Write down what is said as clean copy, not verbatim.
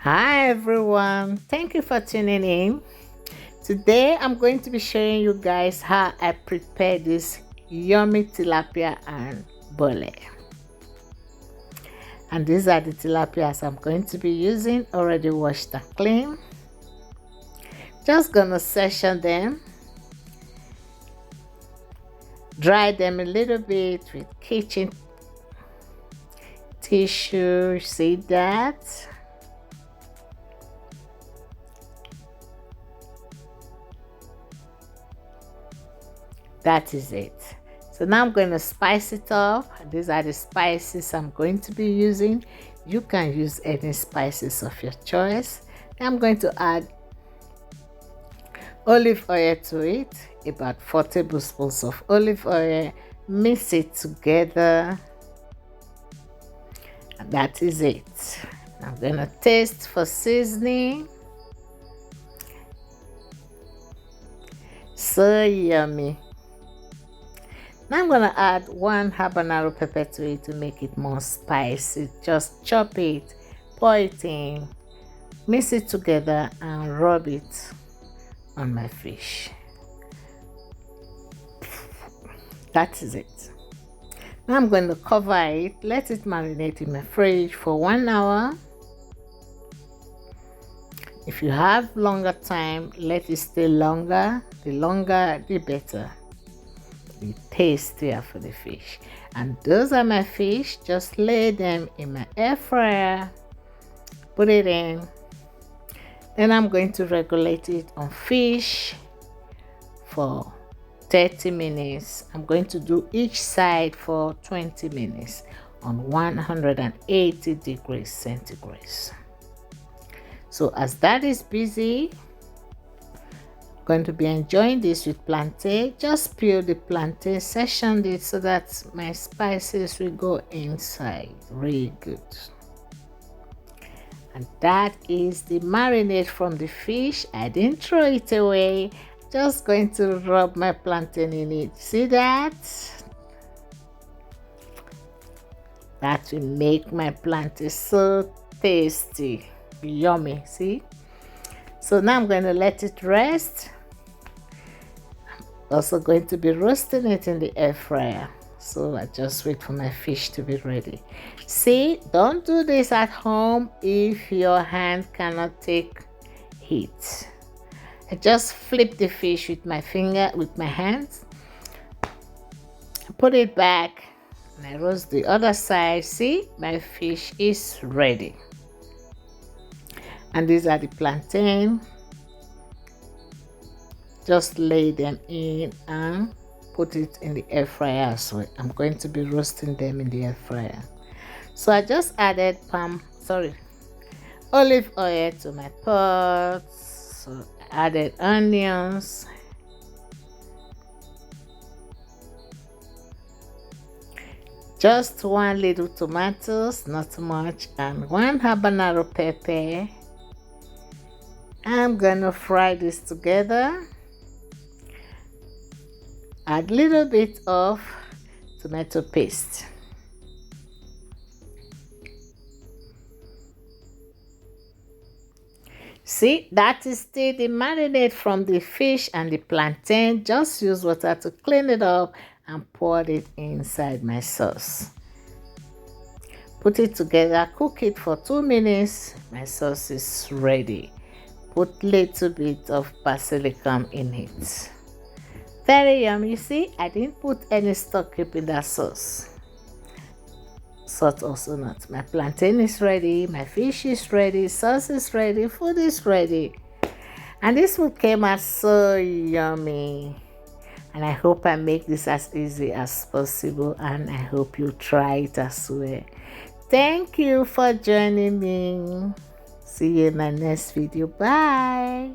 Hi everyone, thank you for tuning in. Today I'm going to be showing you guys how I prepare this yummy tilapia and bole. And these are the tilapias I'm going to be using, already washed and clean. Just gonna section them, dry them a little bit with kitchen tissue. See that? That is it. So now I'm going to spice it up. These are the spices I'm going to be using. You can use any spices of your choice. I'm going to add olive oil to it, about 4 tablespoons of olive oil. Mix it together. And that is it. I'm going to taste for seasoning. So yummy. Now I'm gonna add 1 habanero pepper to it to make it more spicy. Just chop it, pour it in, mix it together and rub it on my fish. That is it. Now I'm going to cover it, let it marinate in my fridge for 1 hour. If you have longer time, let it stay longer. The longer, the better. The tastier for the fish. And those are my fish. Just lay them in my air fryer, put it in, then I'm going to regulate it on fish for 30 minutes. I'm going to do each side for 20 minutes on 180 degrees centigrade. So as that is busy, going to be enjoying this with plantain. Just peel the plantain, section it so that my spices will go inside really good. And that is the marinade from the fish. I didn't throw it away, just going to rub my plantain in it. See that? That will make my plantain so tasty, yummy. See? So now I'm going to let it rest. Also going to be roasting it in the air fryer, so I just wait for my fish to be ready. See, don't do this at home if your hand cannot take heat. I just flip the fish with my finger, with my hands, put it back, and I roast the other side. See, my fish is ready. And these are the plantain. Just lay them in and put it in the air fryer as well. I'm going to be roasting them in the air fryer. So I just added olive oil to my pot. So I added onions, just 1 little tomatoes, not much, and 1 habanero pepper. I'm gonna fry this together. Add a little bit of tomato paste. See, that is still the marinade from the fish and the plantain. Just use water to clean it up and pour it inside my sauce. Put it together, cook it for 2 minutes. My sauce is ready. Put a little bit of basilicum in it. Very yummy. You see, I didn't put any stock cube in that sauce. Salt also not. My plantain is ready, my fish is ready, sauce is ready, food is ready. And this food came out so yummy. And I hope I make this as easy as possible, and I hope you try it as well. Thank you for joining me. See you in my next video. Bye.